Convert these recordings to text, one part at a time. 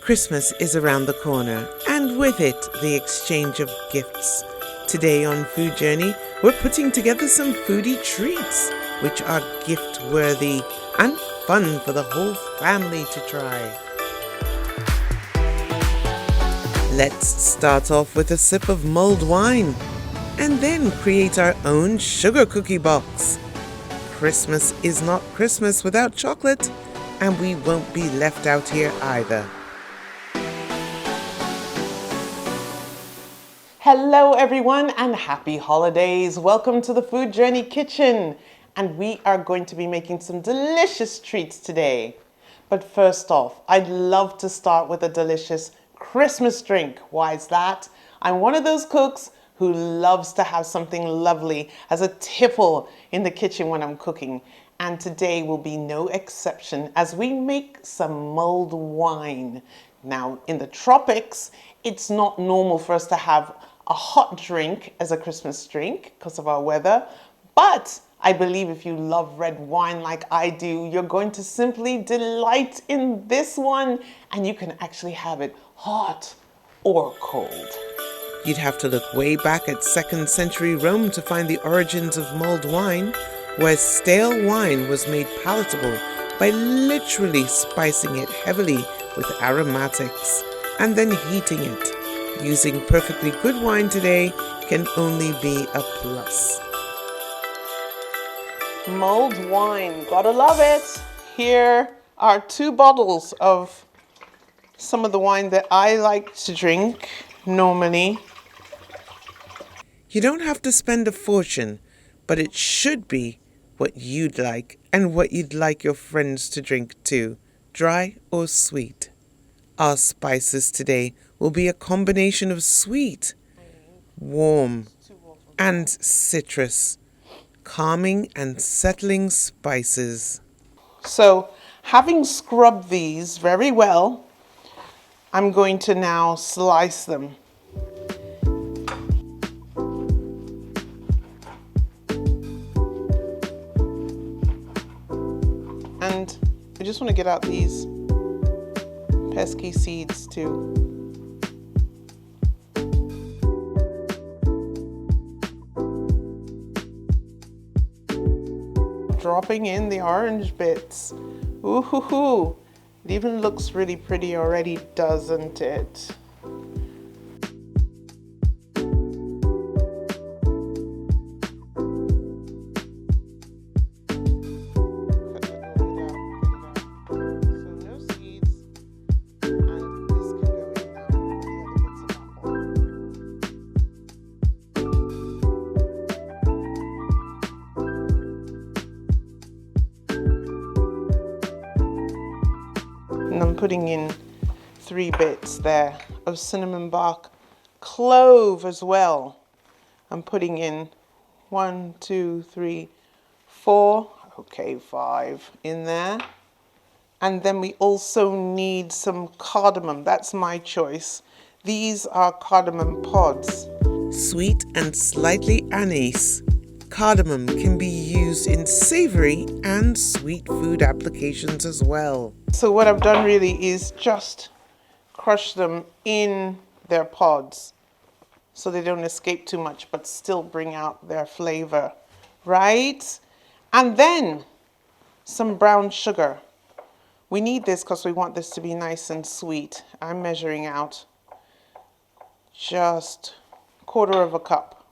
Christmas is around the corner, and with it, the exchange of gifts. Today on Food Journey, we're putting together some foodie treats, which are gift-worthy and fun for the whole family to try. Let's start off with a sip of mulled wine, and then create our own sugar cookie box. Christmas is not Christmas without chocolate, and we won't be left out here either. Hello everyone and happy holidays. Welcome to the Food Journey Kitchen. And we are going to be making some delicious treats today. But first off, I'd love to start with a delicious Christmas drink. Why is that? I'm one of those cooks who loves to have something lovely as a tipple in the kitchen when I'm cooking. And today will be no exception as we make some mulled wine. Now, in the tropics, it's not normal for us to have a hot drink as a Christmas drink because of our weather, but I believe if you love red wine like I do, you're going to simply delight in this one, and you can actually have it hot or cold. You'd have to look way back at 2nd century Rome to find the origins of mulled wine, where stale wine was made palatable by literally spicing it heavily with aromatics and then heating it. Using perfectly good wine today can only be a plus. Mulled wine, gotta love it. Here are 2 bottles of some of the wine that I like to drink normally. You don't have to spend a fortune, but it should be what you'd like and what you'd like your friends to drink too, dry or sweet. Our spices today will be a combination of sweet, warm, and citrus, calming and settling spices. So, having scrubbed these very well, I'm going to now slice them. And I just want to get out these pesky seeds too. Dropping in the orange bits. Ooh hoo hoo. It even looks really pretty already, doesn't it? And I'm putting in 3 bits there of cinnamon bark, clove as well. I'm putting in 1, 2, 3, 4, okay, 5 in there. And then we also need some cardamom. That's my choice. These are cardamom pods. Sweet and slightly anise. Cardamom can be used in savory and sweet food applications as well. So what I've done really is just crush them in their pods so they don't escape too much but still bring out their flavor, right? And then some brown sugar. We need this because we want this to be nice and sweet. I'm measuring out just 1/4 cup,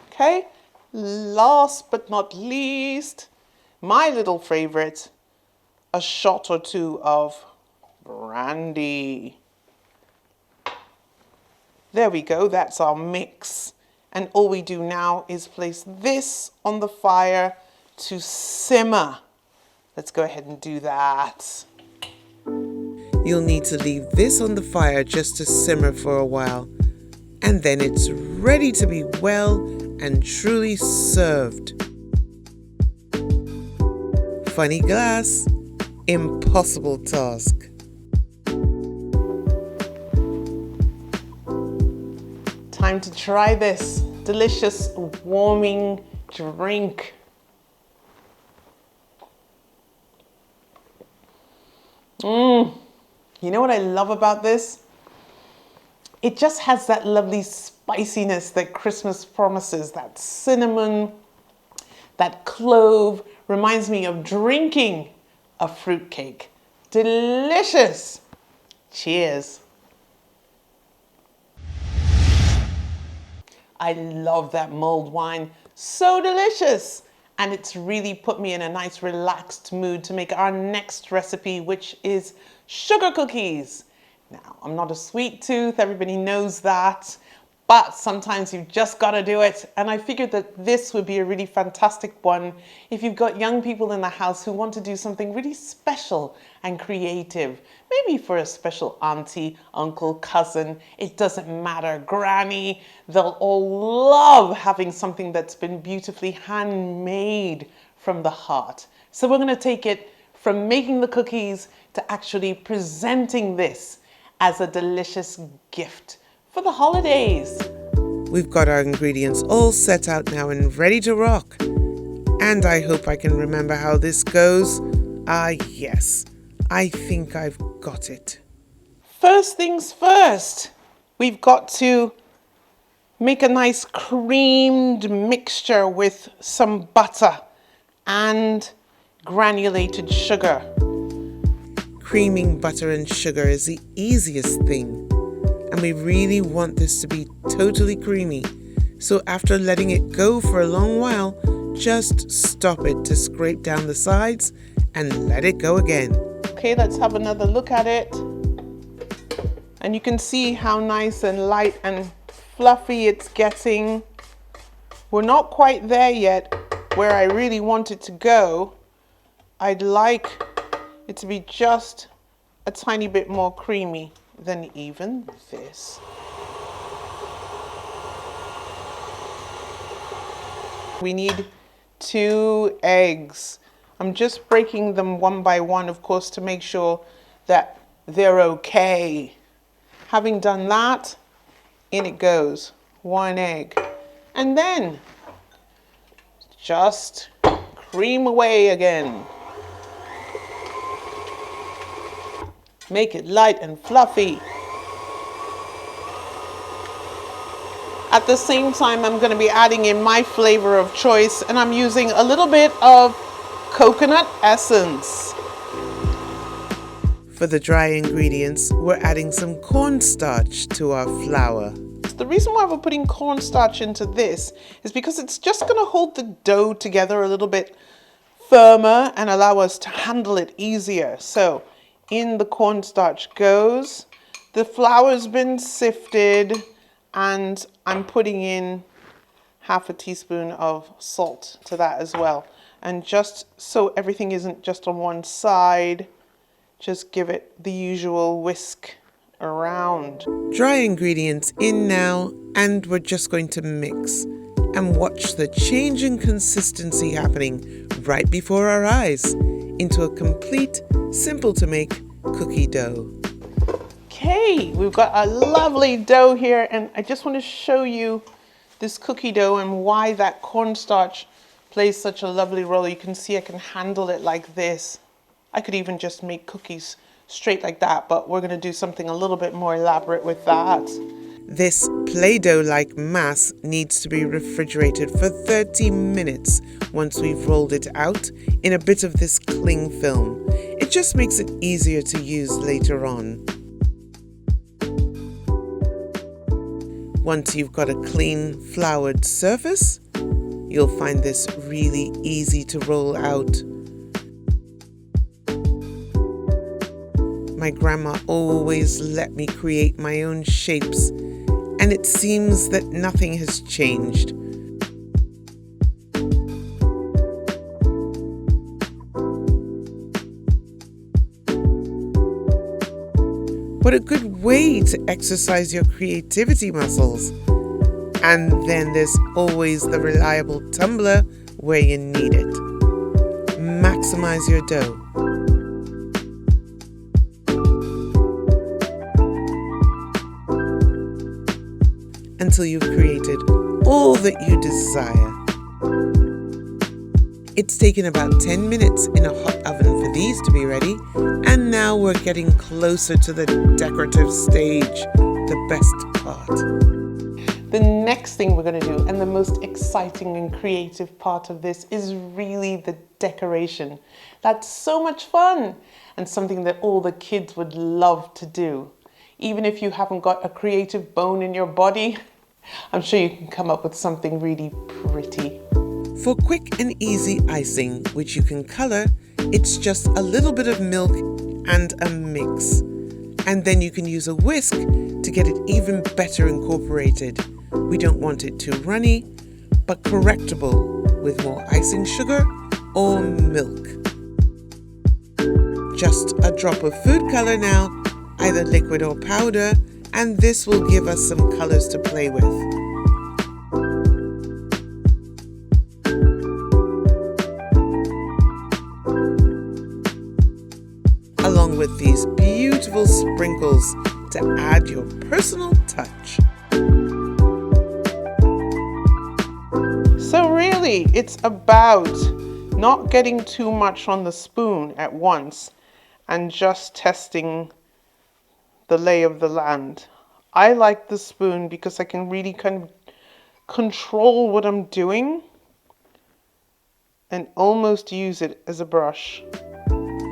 okay? Last but not least, my little favorite, a shot or 2 of brandy. There we go, that's our mix. And all we do now is place this on the fire to simmer. Let's go ahead and do that. You'll need to leave this on the fire just to simmer for a while. And then it's ready to be well and truly served. Funny glass, impossible task. Time to try this delicious warming drink. You know what I love about this? It just has that lovely spiciness that Christmas promises, that cinnamon, that clove. Reminds me of drinking a fruitcake. Delicious. Cheers. I love that mulled wine. So delicious. And it's really put me in a nice relaxed mood to make our next recipe, which is sugar cookies. Now, I'm not a sweet tooth, everybody knows that, but sometimes you've just got to do it. And I figured that this would be a really fantastic one if you've got young people in the house who want to do something really special and creative. Maybe for a special auntie, uncle, cousin, it doesn't matter, granny. They'll all love having something that's been beautifully handmade from the heart. So we're going to take it from making the cookies to actually presenting this as a delicious gift for the holidays. We've got our ingredients all set out now and ready to rock. And I hope I can remember how this goes. Yes, I think I've got it. First things first, we've got to make a nice creamed mixture with some butter and granulated sugar. Creaming butter and sugar is the easiest thing, and we really want this to be totally creamy. So after letting it go for a long while, just stop it to scrape down the sides and let it go again. Okay, let's have another look at it. And you can see how nice and light and fluffy it's getting. We're not quite there yet where I really want it to go. I'd like it to be just a tiny bit more creamy than even this. We need 2 eggs. I'm just breaking them one by one, of course, to make sure that they're okay. Having done that, in it goes, 1 egg. And then just cream away again. Make it light and fluffy. At the same time, I'm going to be adding in my flavor of choice, and I'm using a little bit of coconut essence. For the dry ingredients, we're adding some cornstarch to our flour. The reason why we're putting cornstarch into this is because it's just going to hold the dough together a little bit firmer and allow us to handle it easier. So in the cornstarch goes. The flour's been sifted, and I'm putting in half a teaspoon of salt to that as well. And just so everything isn't just on one side, just give it the usual whisk around. Dry ingredients in now, and we're just going to mix and watch the change in consistency happening right before our eyes into a complete, simple to make cookie dough. Okay, we've got a lovely dough here, and I just want to show you this cookie dough and why that cornstarch plays such a lovely role. You can see I can handle it like this. I could even just make cookies straight like that, but we're going to do something a little bit more elaborate with that. This Play-Doh-like mass needs to be refrigerated for 30 minutes once we've rolled it out in a bit of this cling film. It just makes it easier to use later on. Once you've got a clean floured surface, you'll find this really easy to roll out. My grandma always let me create my own shapes, and it seems that nothing has changed. What a good way to exercise your creativity muscles. And then there's always the reliable tumbler where you need it. Maximize your dough. Until you've created all that you desire. It's taken about 10 minutes in a hot oven for these to be ready. And now we're getting closer to the decorative stage, the best part. The next thing we're going to do, and the most exciting and creative part of this, is really the decoration. That's so much fun and something that all the kids would love to do. Even if you haven't got a creative bone in your body, I'm sure you can come up with something really pretty. For quick and easy icing, which you can color, it's just a little bit of milk and a mix. And then you can use a whisk to get it even better incorporated. We don't want it too runny, but correctable with more icing sugar or milk. Just a drop of food color now, either liquid or powder, and this will give us some colors to play with. Along with these beautiful sprinkles to add your personal touch. So really, it's about not getting too much on the spoon at once and just testing the lay of the land. I like the spoon because I can really kind of control what I'm doing and almost use it as a brush.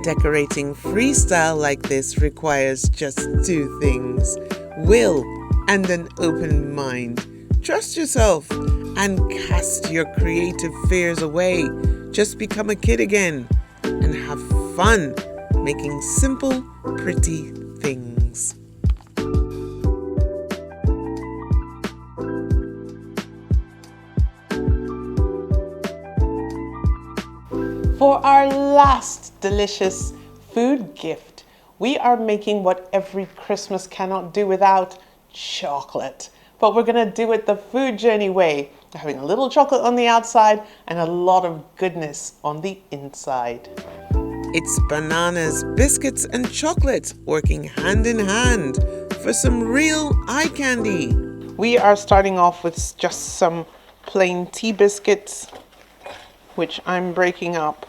Decorating freestyle like this requires just two things: will and an open mind. Trust yourself and cast your creative fears away. Just become a kid again and have fun making simple, pretty things. For our last delicious food gift, we are making what every Christmas cannot do without: chocolate. But we're going to do it the Food Journey way, having a little chocolate on the outside and a lot of goodness on the inside. It's bananas, biscuits, and chocolate working hand in hand for some real eye candy. We are starting off with just some plain tea biscuits, which I'm breaking up.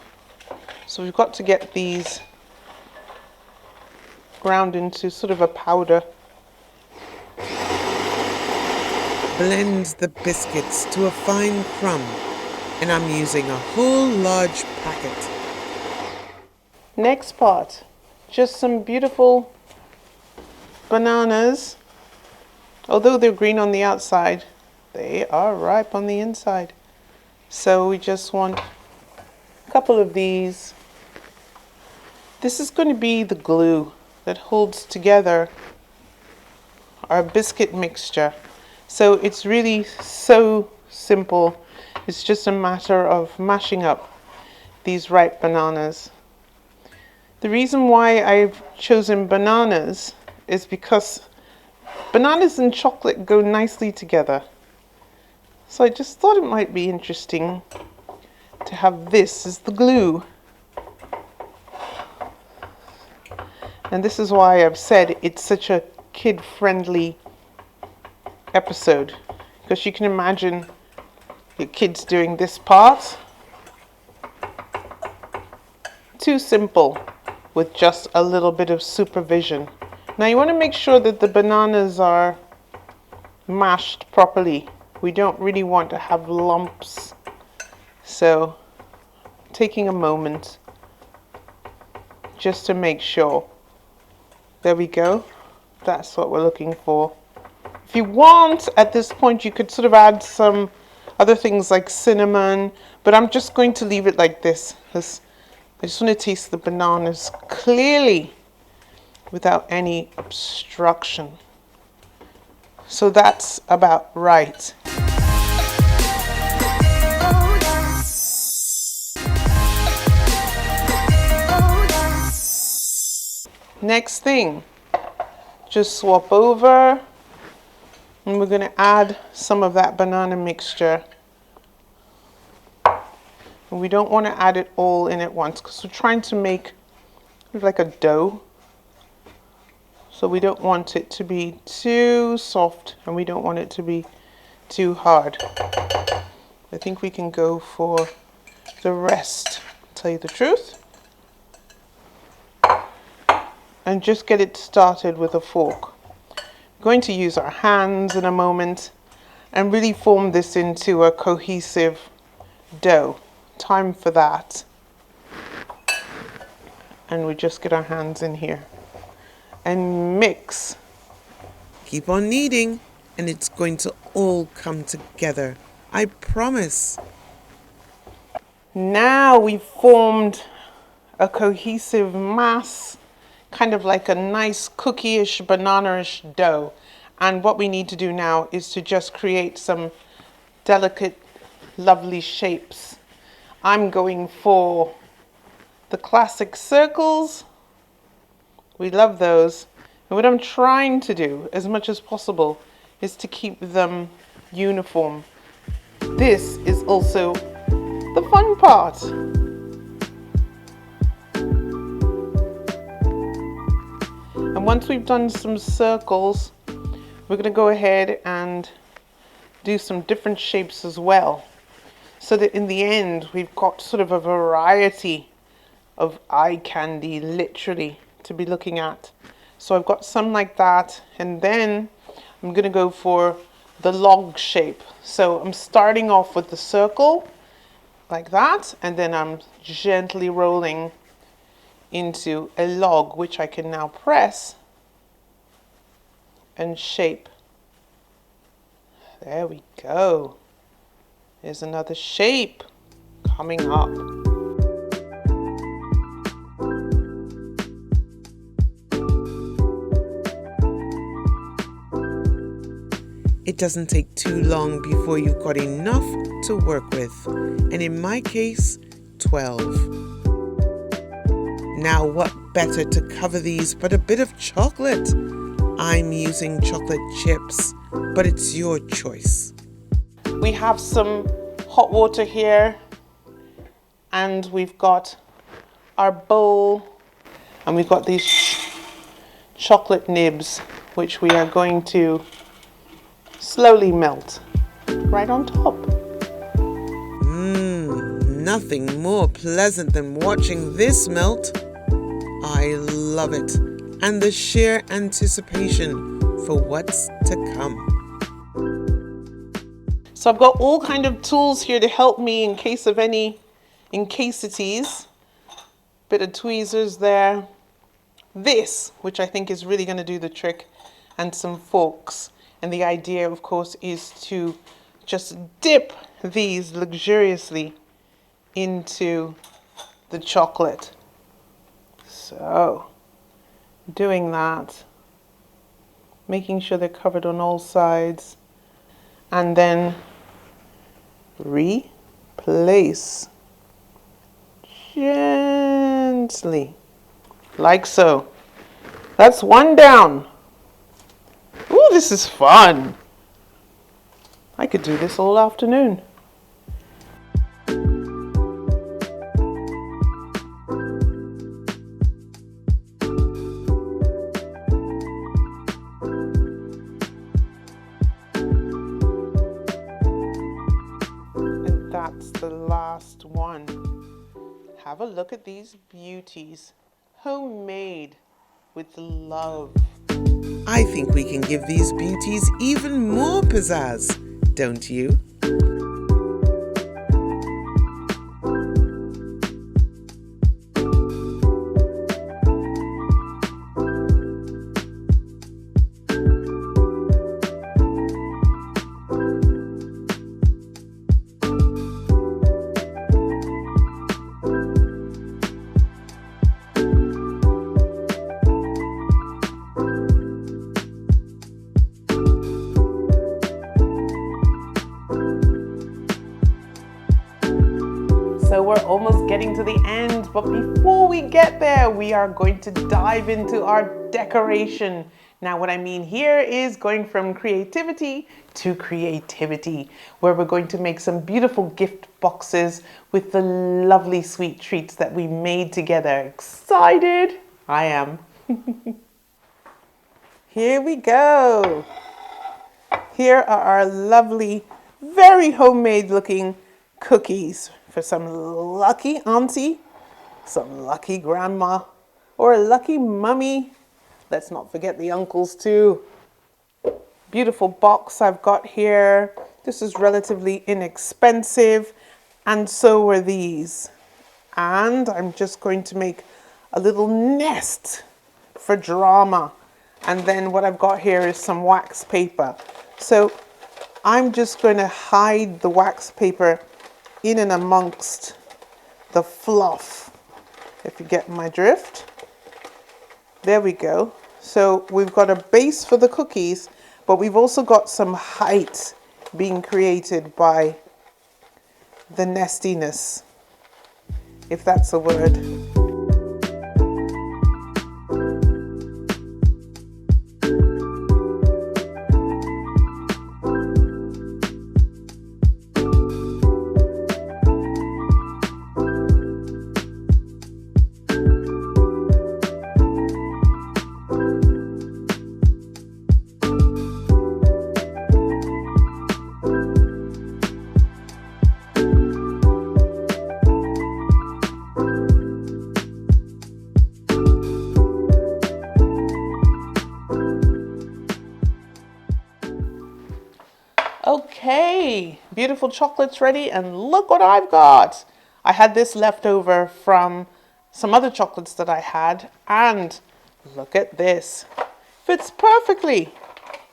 So we've got to get these ground into sort of a powder. Blend the biscuits to a fine crumb, and I'm using a whole large packet. Next part, just some beautiful bananas. Although they're green on the outside, they are ripe on the inside. So we just want a couple of these. This is going to be the glue that holds together our biscuit mixture. So it's really so simple. It's just a matter of mashing up these ripe bananas. The reason why I've chosen bananas is because bananas and chocolate go nicely together. So I just thought it might be interesting to have this as the glue. And this is why I've said it's such a kid-friendly episode, because you can imagine your kids doing this part. Too simple with just a little bit of supervision. Now you want to make sure that the bananas are mashed properly. We don't really want to have lumps. So taking a moment just to make sure. There we go. That's what we're looking for. If you want, at this point, you could sort of add some other things like cinnamon, but I'm just going to leave it like this because I just want to taste the bananas clearly without any obstruction. So that's about right. Next thing, just swap over. And we're going to add some of that banana mixture. And we don't want to add it all in at once because we're trying to make like a dough. So we don't want it to be too soft and we don't want it to be too hard. I think we can go for the rest, to tell you the truth. and just get it started with a fork. We're going to use our hands in a moment and really form this into a cohesive dough. Time for that. And we just get our hands in here and mix. Keep on kneading and it's going to all come together. I promise. Now we've formed a cohesive mass, kind of like a nice cookie-ish, banana-ish dough. And what we need to do now is to just create some delicate, lovely shapes. I'm going for the classic circles. We love those. And what I'm trying to do, as much as possible, is to keep them uniform. This is also the fun part. And once we've done some circles, we're going to go ahead and do some different shapes as well, so that in the end we've got sort of a variety of eye candy literally to be looking at. So I've got some like that, and then I'm going to go for the log shape. So I'm starting off with the circle like that, and then I'm gently rolling into a log, which I can now press and shape. There we go. There's another shape coming up. It doesn't take too long before you've got enough to work with, and in my case, 12. Now what better to cover these but a bit of chocolate? I'm using chocolate chips, but it's your choice. We have some hot water here, and we've got our bowl, and we've got these chocolate nibs, which we are going to slowly melt right on top. Nothing more pleasant than watching this melt. I love it. And the sheer anticipation for what's to come. So I've got all kind of tools here to help me in case of any incasities. Bit of tweezers there. This, which I think is really going to do the trick, and some forks. And the idea, of course, is to just dip these luxuriously into the chocolate. So, doing that, making sure they're covered on all sides, and then replace gently, like so. That's one down. Ooh, this is fun. I could do this all afternoon. And that's the last one. Have a look at these beauties. Homemade with love. I think we can give these beauties even more pizzazz, don't you? So we're almost getting to the end, but before we get there, we are going to dive into our decoration. Now, what I mean here is going from creativity to creativity, where we're going to make some beautiful gift boxes with the lovely sweet treats that we made together. Excited? I am. Here we go. Here are our lovely, very homemade looking cookies for some lucky auntie, some lucky grandma, or a lucky mummy. Let's not forget the uncles too. Beautiful box I've got here. This is relatively inexpensive, and so are these. And I'm just going to make a little nest for drama. And then what I've got here is some wax paper. So I'm just going to hide the wax paper in and amongst the fluff, if you get my drift. There we go. So we've got a base for the cookies, but we've also got some height being created by the nestiness, if that's a word. Okay, beautiful chocolates ready, and look what I've got. I had this left over from some other chocolates that I had, and look at this. Fits perfectly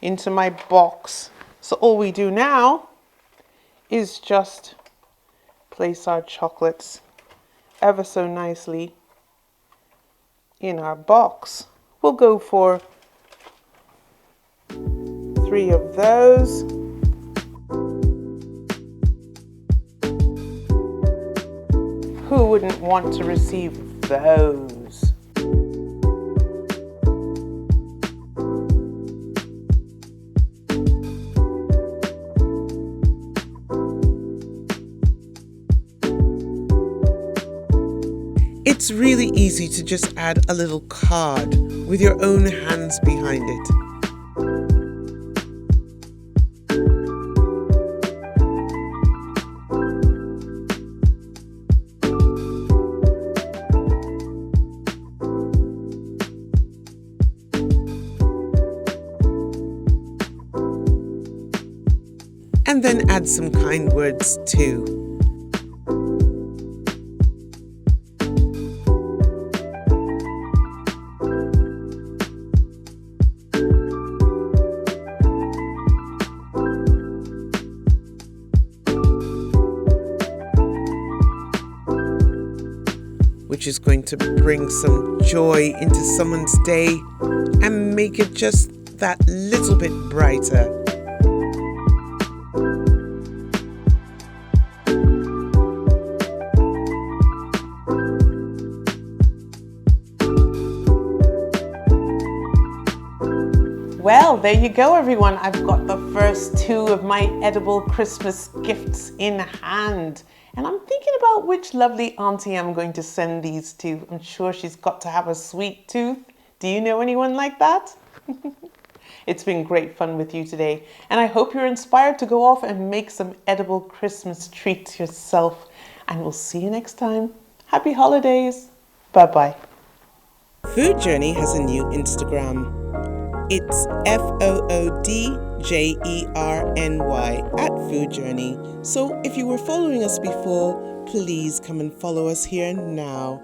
into my box. So all we do now is just place our chocolates ever so nicely in our box. We'll go for 3 of those. Who wouldn't want to receive those? It's really easy to just add a little card with your own hands behind it. And then add some kind words too. Which is going to bring some joy into someone's day and make it just that little bit brighter. Well, there you go, everyone. I've got the first 2 of my edible Christmas gifts in hand. And I'm thinking about which lovely auntie I'm going to send these to. I'm sure she's got to have a sweet tooth. Do you know anyone like that? It's been great fun with you today. And I hope you're inspired to go off and make some edible Christmas treats yourself. And we'll see you next time. Happy holidays. Bye-bye. Food Journey has a new Instagram. It's FOODJERNY @Food Journey. So if you were following us before, please come and follow us here now.